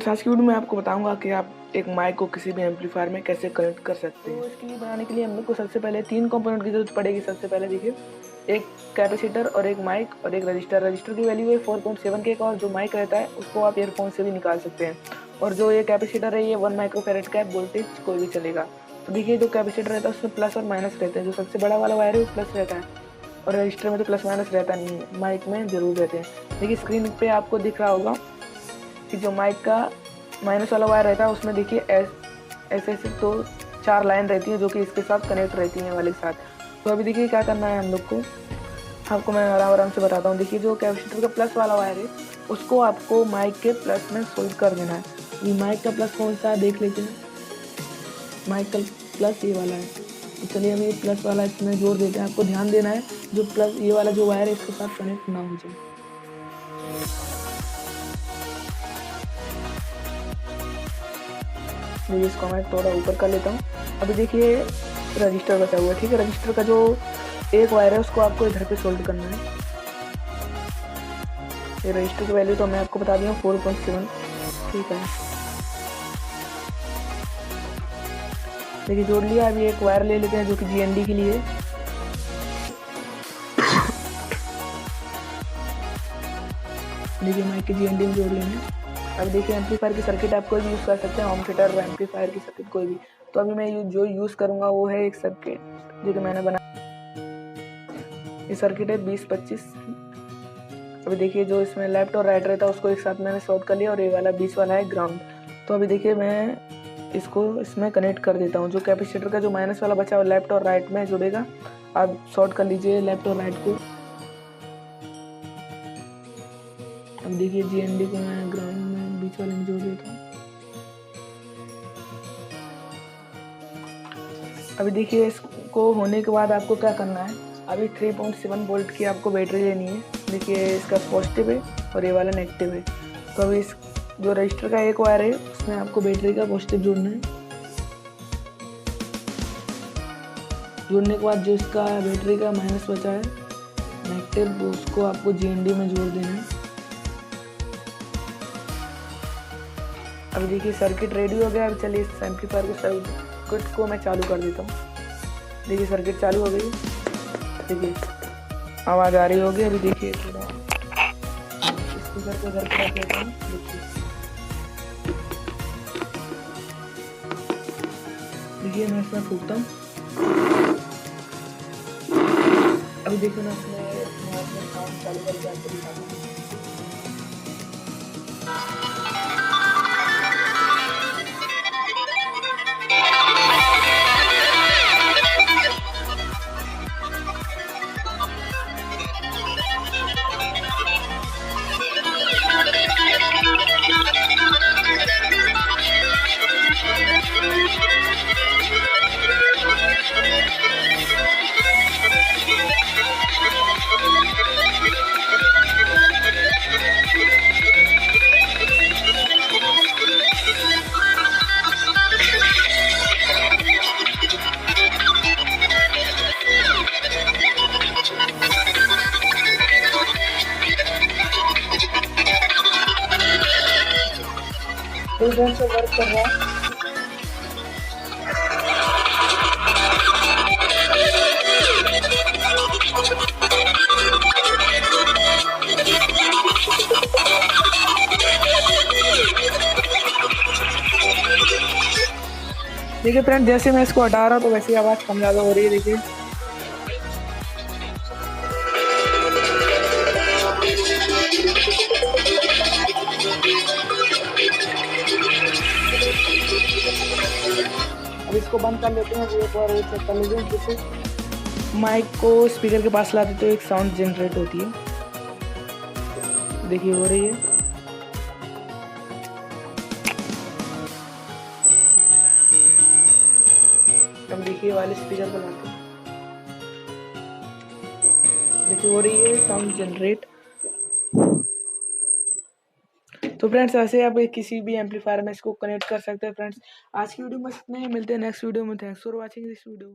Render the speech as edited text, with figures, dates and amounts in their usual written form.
Friends आज की video में आपको बताऊंगा कि आप एक माइक को किसी भी एम्पलीफायर में कैसे कनेक्ट कर सकते हैं। तो इसके लिए बनाने के लिए हम लोग को सबसे पहले 3 कंपोनेंट की जरूरत पड़ेगी। सबसे पहले देखिए, एक कैपेसिटर और एक माइक और एक रजिस्टर। रजिस्टर की वैल्यू है 4.7 के का, और जो माइक रहता है उसको आप ईयरफोन से भी निकाल सकते हैं। और जो ये कैपेसिटर है ये 1 माइक्रोफैरेड का है, वोल्टेज कोई भी चलेगा। तो देखिए, जो कैपेसिटर रहता है उसमें प्लस और माइनस रहते हैं। जो सबसे बड़ा वाला वायर है वो प्लस रहता है, और रजिस्टर में तो प्लस माइनस रहता नहीं है, माइक में जरूर रहते हैं। देखिए स्क्रीन पे आपको दिख रहा होगा कि जो माइक का माइनस वाला वायर रहता है उसमें देखिए ऐसे तो 4 लाइन रहती है जो कि इसके साथ कनेक्ट रहती हैं वाले के साथ। तो अभी देखिए क्या करना है हम लोग को, आपको मैं आराम से बताता हूँ। देखिए जो कैपेसिटर का प्लस वाला वायर है उसको आपको माइक के प्लस में सोल्ड कर देना है। ये माइक का प्लस कौन सा है देख लेते हैं। माइक का प्लस ये वाला है, तो चलिए हम ये प्लस वाला इसमें जोड़ देते हैं। आपको ध्यान देना है जो प्लस ये वाला जो वायर है इसके साथ कनेक्ट ना हो जाए। देखिए इसको मैं थोड़ा ऊपर कर लेता हूँ। अभी देखिए रजिस्टर बचा हुआ है, ठीक है। रजिस्टर का जो एक वायर है उसको आपको इधर पे सोल्ड करना है। ये रजिस्टर की वैल्यू तो मैं आपको बता दी हूँ 4.7, ठीक है। देखिए जोड़ लिया। अभी एक वायर ले लेते हैं जो कि GND के लिए। देखिए माइक के GND में जोड़ लेंगे। अब देखिए एम्पलीफायर की सर्किट आप कोई भी यूज़ कर सकते हैं, होम थिएटर एम्पलीफायर की सर्किट कोई भी। तो अभी मैं जो यूज़ करूँगा वो है एक सर्किट जो कि मैंने बना, ये सर्किट है 20-25। अभी देखिए जो इसमें लेफ्ट और राइट रहता है उसको एक साथ मैंने शॉर्ट कर लिया, और ये वाला बीच वाला है ग्राउंड। तो अभी देखिए मैं इसको इसमें कनेक्ट कर देता हूँ। जो कैपेसिटर का जो माइनस वाला बचा है लेफ्ट और राइट में जुड़ेगा। आप शॉर्ट कर लीजिए लेफ्ट और राइट को। अब देखिए GND को मैं ग्राउंड में बीच वाले में जोड़ देता हूँ। अभी देखिए इसको होने के बाद आपको क्या करना है, अभी 3.7 वोल्ट की आपको बैटरी लेनी है। देखिए इसका पॉजिटिव है और ये वाला नेगेटिव है। तो अभी इस जो रजिस्टर का एक वायर है उसमें आपको बैटरी का पॉजिटिव जोड़ना है। जोड़ने के बाद जो इसका बैटरी का माइनस बचा है नेगेटिव, उसको आपको GND में जोड़ देना है। अभी देखिए सर्किट रेडी हो गया। अब चलिए इस एम्पलीफायर को सर्किट को मैं चालू कर देता हूँ। देखिए सर्किट चालू हो गई, देखिए आवाज़ आ रही होगी। अभी देखिए थोड़ा स्पीकर को घर पर रख लेता हूँ। देखिए मैं इसमें फूकता हूँ। अभी देखिए मैं इसमें साउंड चालू करके आपको दिखाता हूँ। तो इधर से वर्क कर रहा है। देखिए फ्रेंड जैसे मैं इसको हटा रहा हूँ तो वैसे ही आवाज़ कम ज़्यादा हो रही है। देखिए अब इसको बंद कर लेते हैं। एक बार चेक कर लीजिए, जैसे माइक को स्पीकर के पास लाते तो एक साउंड जनरेट होती है। देखिए हो रही है। अब देखिए वाले स्पीकर को लाते हैं, देखिए हो रही है साउंड जनरेट। तो फ्रेंड्स ऐसे आप किसी भी एम्पलीफायर में इसको कनेक्ट कर सकते हैं। फ्रेंड्स आज की वीडियो में इतना ही, मिलते हैं नेक्स्ट वीडियो में। Thanks for watching this video.